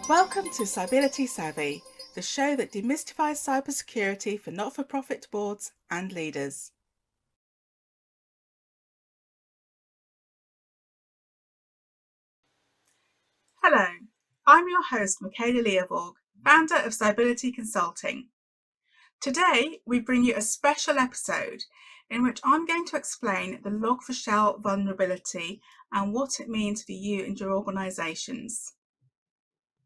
Welcome to Cybiliy Savvy, the show that demystifies cybersecurity for not-for-profit boards and leaders. Hello, I'm your host Michala Liavaag, founder of Cybiliy Consulting. Today we bring you a special episode in which I'm going to explain the Log4shell vulnerability and what it means for you and your organisations.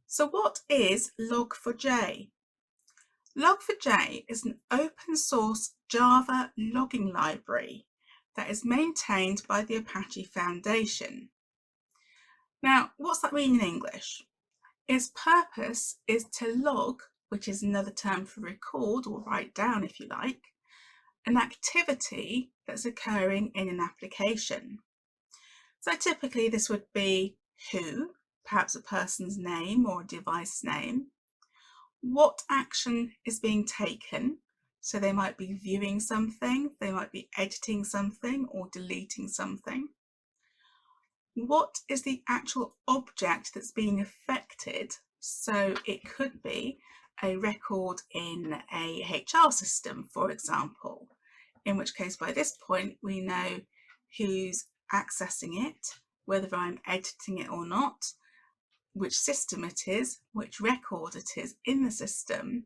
So what is Log4j? Log4j is an open source Java logging library that is maintained by the Apache Foundation. Now, what's that mean in English? Its purpose is to log, which is another term for record or write down if you like, an activity that's occurring in an application. So typically this would be who, perhaps a person's name or a device name, what action is being taken. So they might be viewing something, they might be editing something or deleting something. What is the actual object that's being affected? So it could be a record in a HR system, for example, in which case by this point we know who's accessing it, whether I'm editing it or not, which system it is, which record it is in the system,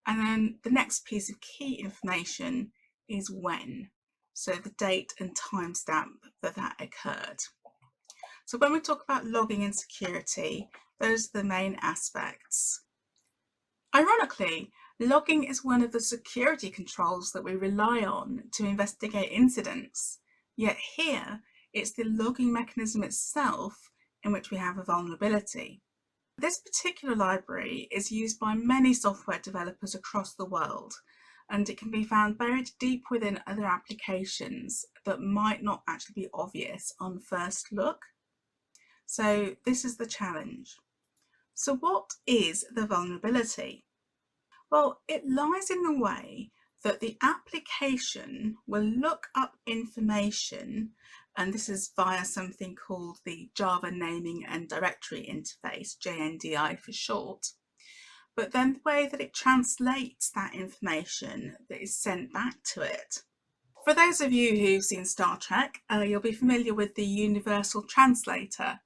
and then the next piece of key information is when, so the date and timestamp that occurred. So when we talk about logging and security, those are the main aspects. Ironically, logging is one of the security controls that we rely on to investigate incidents, yet here it's the logging mechanism itself in which we have a vulnerability. This particular library is used by many software developers across the world, and it can be found buried deep within other applications that might not actually be obvious on first look. So this is the challenge. So what is the vulnerability? Well, it lies in the way that the application will look up information, and this is via something called the Java Naming and Directory Interface, JNDI for short. But then the way that it translates that information that is sent back to it. For those of you who've seen Star Trek, you'll be familiar with the universal translator,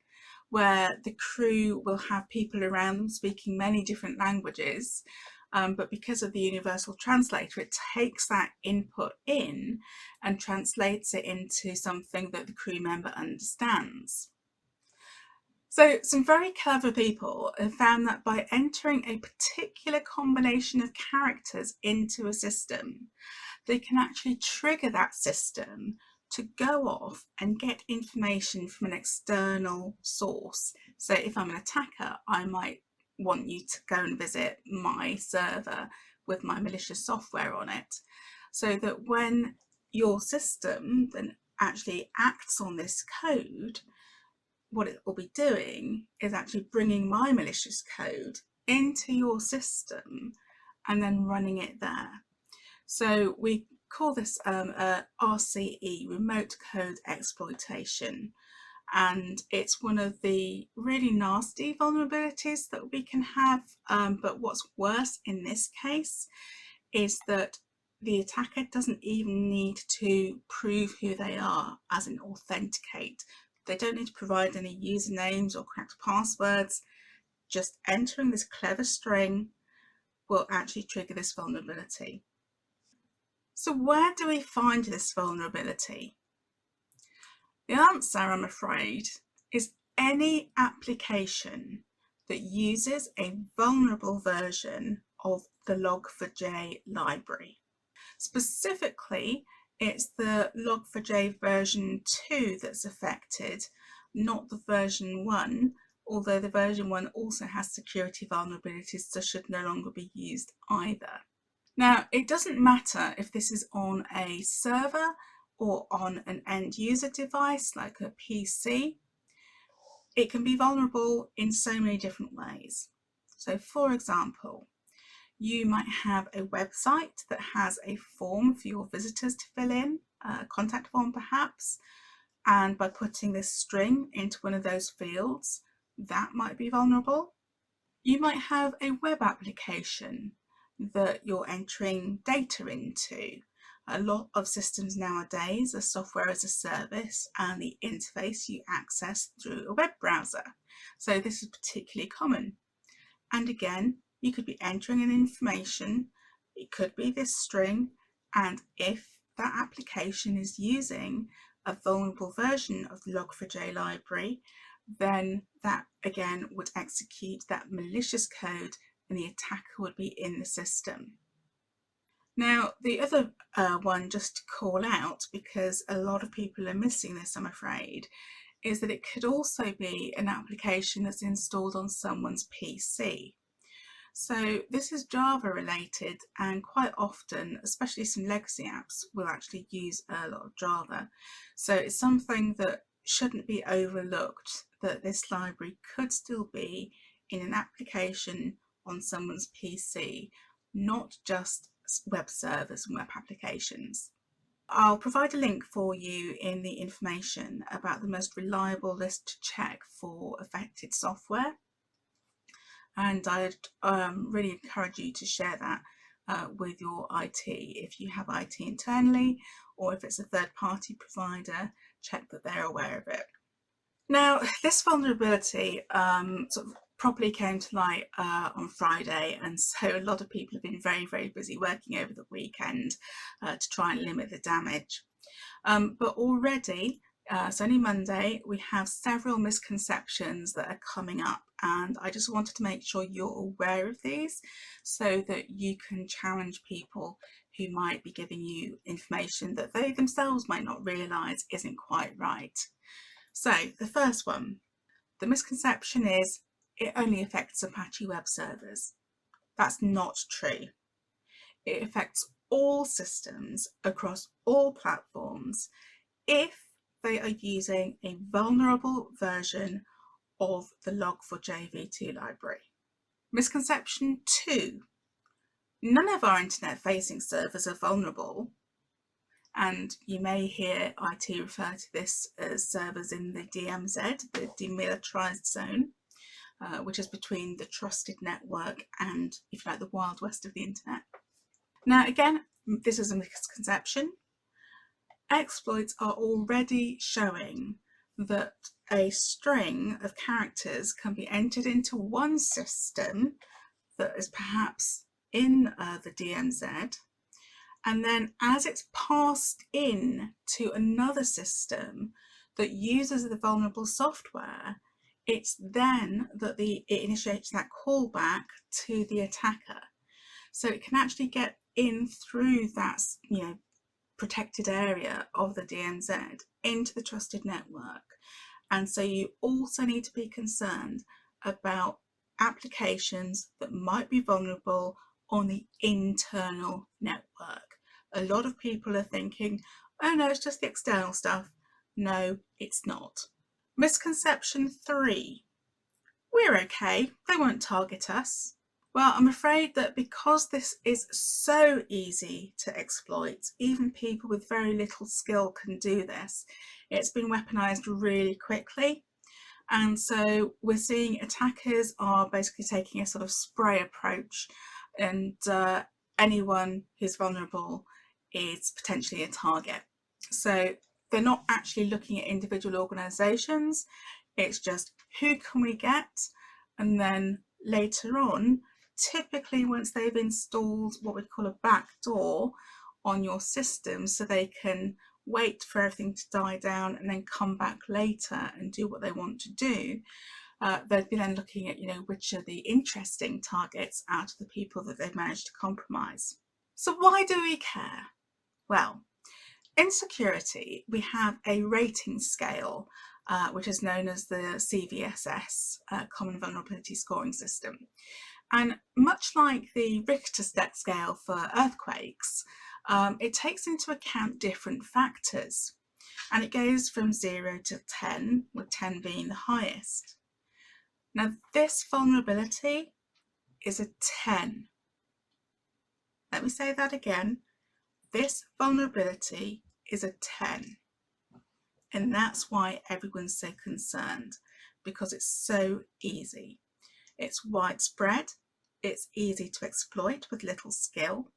where the crew will have people around them speaking many different languages. But because of the universal translator, it takes that input in and translates it into something that the crew member understands. So some very clever people have found that by entering a particular combination of characters into a system, they can actually trigger that system to go off and get information from an external source. So if I'm an attacker, I might want you to go and visit my server with my malicious software on it, so that when your system then actually acts on this code, what it will be doing is actually bringing my malicious code into your system and then running it there. So we call this a RCE, remote code exploitation. And it's one of the really nasty vulnerabilities that we can have. But what's worse in this case is that the attacker doesn't even need to prove who they are, as in authenticate. They don't need to provide any usernames or cracked passwords. Just entering this clever string will actually trigger this vulnerability. So where do we find this vulnerability? The answer, I'm afraid, is any application that uses a vulnerable version of the Log4j library. Specifically, it's the Log4j version 2 that's affected, not the version 1, although the version 1 also has security vulnerabilities, so should no longer be used either. Now, it doesn't matter if this is on a server or on an end user device like a PC. It can be vulnerable in so many different ways. So for example, you might have a website that has a form for your visitors to fill in, a contact form perhaps, and by putting this string into one of those fields, that might be vulnerable. You might have a web application that you're entering data into. A lot of systems nowadays are software as a service, and the interface you access through a web browser. So this is particularly common. And again, you could be entering in information. It could be this string, and if that application is using a vulnerable version of the Log4j library, then that again would execute that malicious code and the attacker would be in the system. Now, the other one, just to call out, because a lot of people are missing this, I'm afraid, is that it could also be an application that's installed on someone's PC. So this is Java related, and quite often, especially some legacy apps, will actually use a lot of Java. So it's something that shouldn't be overlooked, that this library could still be in an application on someone's PC, not just web servers and web applications. I'll provide a link for you in the information about the most reliable list to check for affected software. And I'd really encourage you to share that with your IT. If you have IT internally, or if it's a third-party provider, check that they're aware of it. Now, this vulnerability sort of properly came to light on Friday, and so a lot of people have been very, very busy working over the weekend to try and limit the damage. But already, it's only Monday, we have several misconceptions that are coming up, and I just wanted to make sure you're aware of these so that you can challenge people who might be giving you information that they themselves might not realise isn't quite right. So the first one, the misconception is it only affects Apache web servers. That's not true. It affects all systems across all platforms if they are using a vulnerable version of the Log4j v2 library. Misconception 2, none of our internet-facing servers are vulnerable, and you may hear IT refer to this as servers in the DMZ, the demilitarized zone, which is between the trusted network and, if you like, the wild west of the internet. Now again, this is a misconception. Exploits are already showing that a string of characters can be entered into one system that is perhaps in the DMZ, and then as it's passed in to another system that uses the vulnerable software, it's then that it initiates that callback to the attacker. So it can actually get in through that, protected area of the DMZ into the trusted network. And so you also need to be concerned about applications that might be vulnerable on the internal network. A lot of people are thinking, oh no, it's just the external stuff. No, it's not. Misconception 3, we're okay, they won't target us. Well, I'm afraid that because this is so easy to exploit, even people with very little skill can do this. It's been weaponized really quickly. And so we're seeing attackers are basically taking a sort of spray approach, and anyone who's vulnerable is potentially a target. So they're not actually looking at individual organizations. It's just who can we get, and then later on, typically once they've installed what we call a backdoor on your system, so they can wait for everything to die down and then come back later and do what they want to do. They'd be then looking at, which are the interesting targets out of the people that they've managed to compromise. So why do we care? Well, in security, we have a rating scale, which is known as the CVSS, Common Vulnerability Scoring System. And much like the Richter scale for earthquakes, it takes into account different factors, and it goes from 0 to 10, with 10 being the highest. Now this vulnerability is a 10. Let me say that again. This vulnerability is a 10. And that's why everyone's so concerned, because it's so easy. It's widespread, it's easy to exploit with little skill,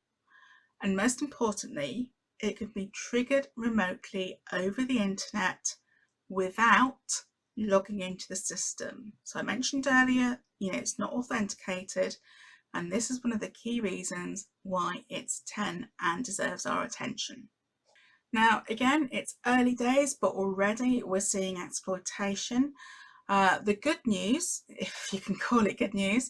and most importantly, it can be triggered remotely over the internet without logging into the system. So I mentioned earlier, it's not authenticated, and this is one of the key reasons why it's 10 and deserves our attention. Now, again, it's early days, but already we're seeing exploitation. The good news, if you can call it good news,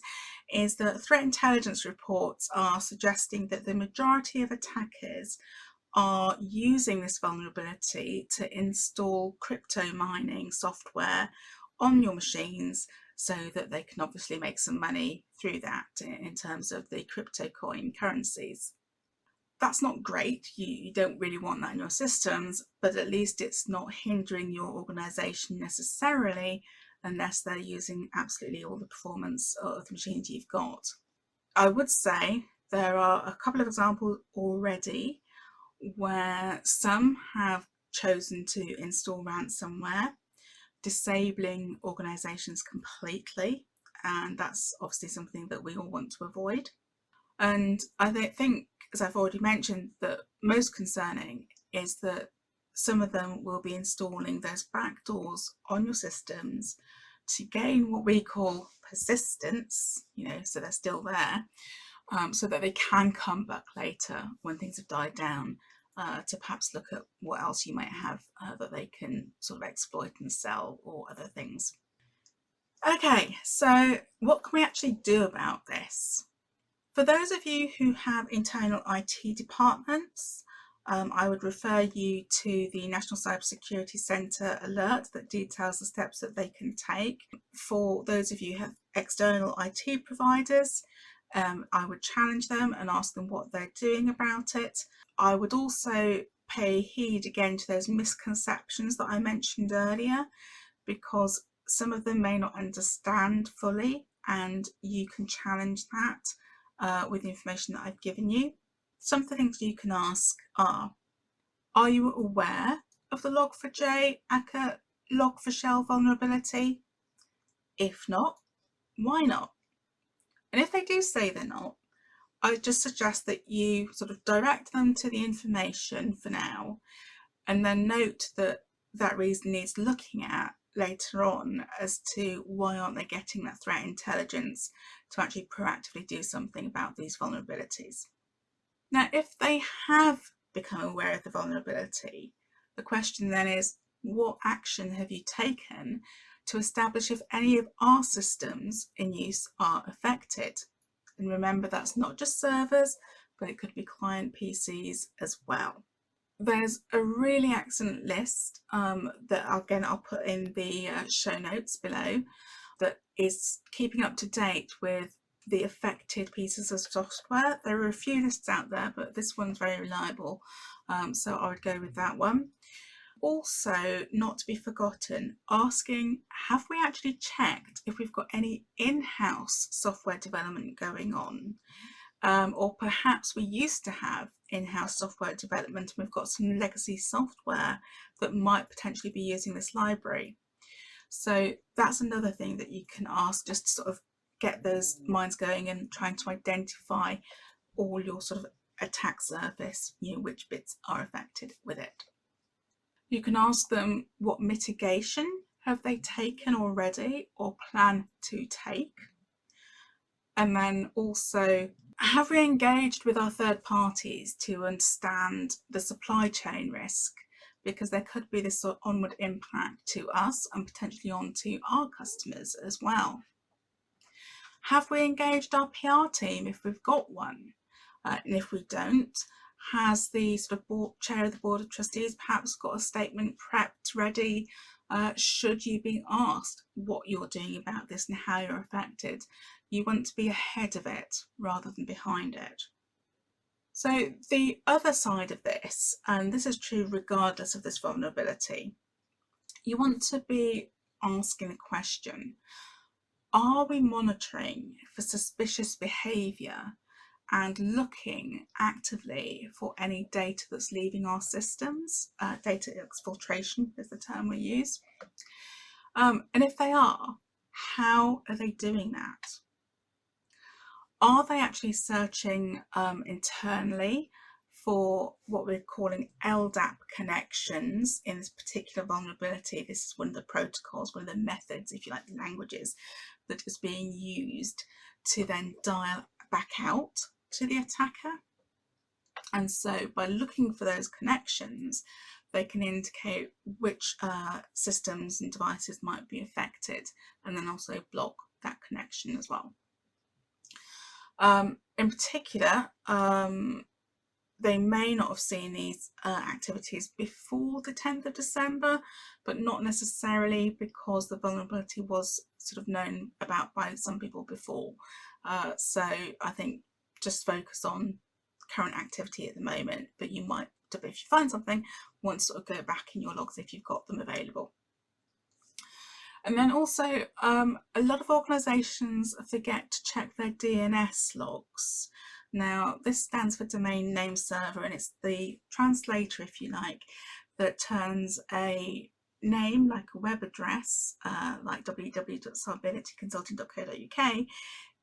is that threat intelligence reports are suggesting that the majority of attackers are using this vulnerability to install crypto mining software on your machines so that they can obviously make some money through that in terms of the crypto coin currencies. That's not great. You don't really want that in your systems, but at least it's not hindering your organization necessarily unless they're using absolutely all the performance of the machines you've got. I would say there are a couple of examples already where some have chosen to install ransomware, disabling organizations completely, and that's obviously something that we all want to avoid. And I think, as I've already mentioned, that most concerning is that some of them will be installing those backdoors on your systems to gain what we call persistence, so they're still there, so that they can come back later when things have died down to perhaps look at what else you might have that they can sort of exploit and sell or other things. Okay, so what can we actually do about this? For those of you who have internal IT departments, I would refer you to the National Cybersecurity Centre alert that details the steps that they can take. For those of you who have external IT providers, I would challenge them and ask them what they're doing about it. I would also pay heed again to those misconceptions that I mentioned earlier, because some of them may not understand fully, and you can challenge that with the information that I've given you. Some of the things you can ask are you aware of the Log4shell vulnerability? If not, why not? And if they do say they're not, I just suggest that you sort of direct them to the information for now, and then note that that reason needs looking at later on as to why aren't they getting that threat intelligence to actually proactively do something about these vulnerabilities. Now, if they have become aware of the vulnerability, the question then is, what action have you taken to establish if any of our systems in use are affected? And remember, that's not just servers, but it could be client PCs as well. There's a really excellent list that I'll put in the show notes below, that is keeping up to date with the affected pieces of software. There are a few lists out there, but this one's very reliable, so I would go with that one. Also, not to be forgotten, asking, have we actually checked if we've got any in-house software development going on? Or perhaps we used to have in-house software development and we've got some legacy software that might potentially be using this library. So that's another thing that you can ask, just to sort of get those minds going and trying to identify all your sort of attack surface, which bits are affected with it. You can ask them what mitigation have they taken already or plan to take. And then also, have we engaged with our third parties to understand the supply chain risk? Because there could be this sort of onward impact to us and potentially onto our customers as well. Have we engaged our PR team if we've got one? And if we don't, has the sort of chair of the board of trustees perhaps got a statement prepped ready should you be asked what you're doing about this and how you're affected? You want to be ahead of it rather than behind it. So the other side of this, and this is true regardless of this vulnerability, you want to be asking the question, are we monitoring for suspicious behaviour and looking actively for any data that's leaving our systems? Data exfiltration is the term we use. And if they are, How are they doing that? Are they actually searching internally for what we're calling LDAP connections in this particular vulnerability? This is one of the protocols, one of the methods, if you like, the languages that is being used to then dial back out to the attacker. And so by looking for those connections, they can indicate which systems and devices might be affected, and then also block that connection as well. In particular, they may not have seen these activities before the 10th of December, but not necessarily because the vulnerability was sort of known about by some people before. So I think just focus on current activity at the moment, but you might, if you find something, want to sort of go back in your logs if you've got them available. And then also, a lot of organisations forget to check their DNS logs. Now, this stands for Domain Name Server, and it's the translator, if you like, that turns a name like a web address, like www.cybilityconsulting.co.uk,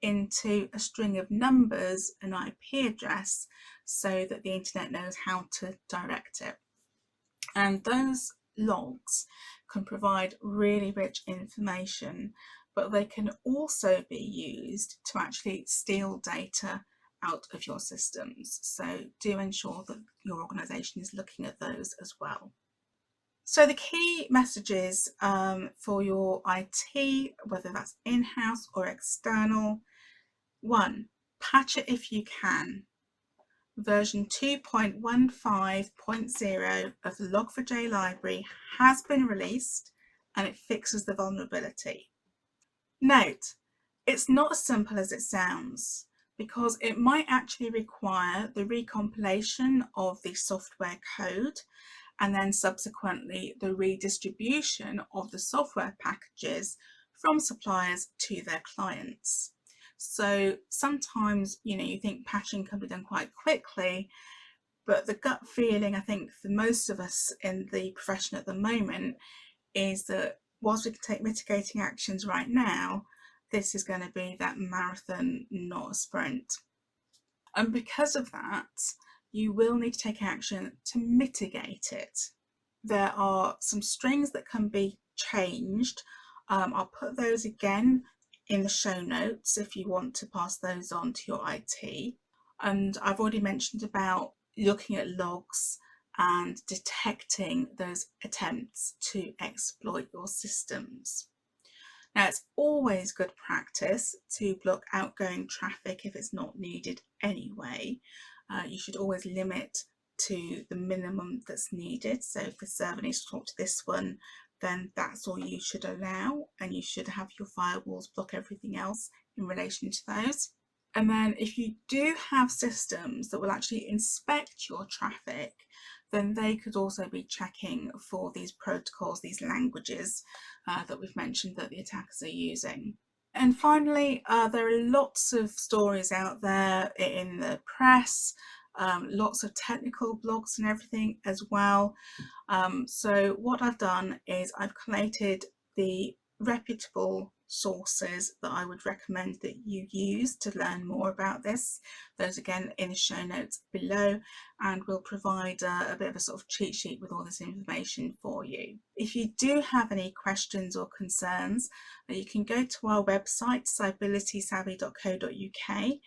into a string of numbers, an IP address, so that the internet knows how to direct it. And those logs can provide really rich information, but they can also be used to actually steal data out of your systems. So do ensure that your organisation is looking at those as well. So the key messages for your IT, whether that's in-house or external: 1, patch it if you can. Version 2.15.0 of the Log4j library has been released, and it fixes the vulnerability. Note, it's not as simple as it sounds, because it might actually require the recompilation of the software code and then subsequently the redistribution of the software packages from suppliers to their clients. So sometimes, you think patching can be done quite quickly, but the gut feeling, I think, for most of us in the profession at the moment is that whilst we can take mitigating actions right now, this is going to be that marathon, not a sprint. And because of that, you will need to take action to mitigate it. There are some strings that can be changed. I'll put those again in the show notes if you want to pass those on to your IT. And I've already mentioned about looking at logs and detecting those attempts to exploit your systems. Now, it's always good practice to block outgoing traffic if it's not needed anyway. You should always limit to the minimum that's needed. So if the server needs to talk to this one, then that's all you should allow, and you should have your firewalls block everything else in relation to those. And then if you do have systems that will actually inspect your traffic, then they could also be checking for these protocols, these languages that we've mentioned that the attackers are using. And finally, there are lots of stories out there in the press, lots of technical blogs and everything as well. So what I've done is I've collated the reputable sources that I would recommend that you use to learn more about this. Those again in the show notes below, and we'll provide a bit of a sort of cheat sheet with all this information for you. If you do have any questions or concerns, you can go to our website cybilitysavvy.co.uk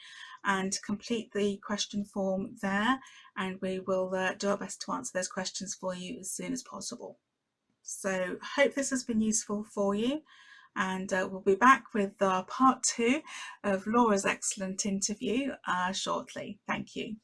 and complete the question form there, and we will do our best to answer those questions for you as soon as possible. So hope this has been useful for you, and we'll be back with part 2 of Laura's excellent interview shortly. Thank you.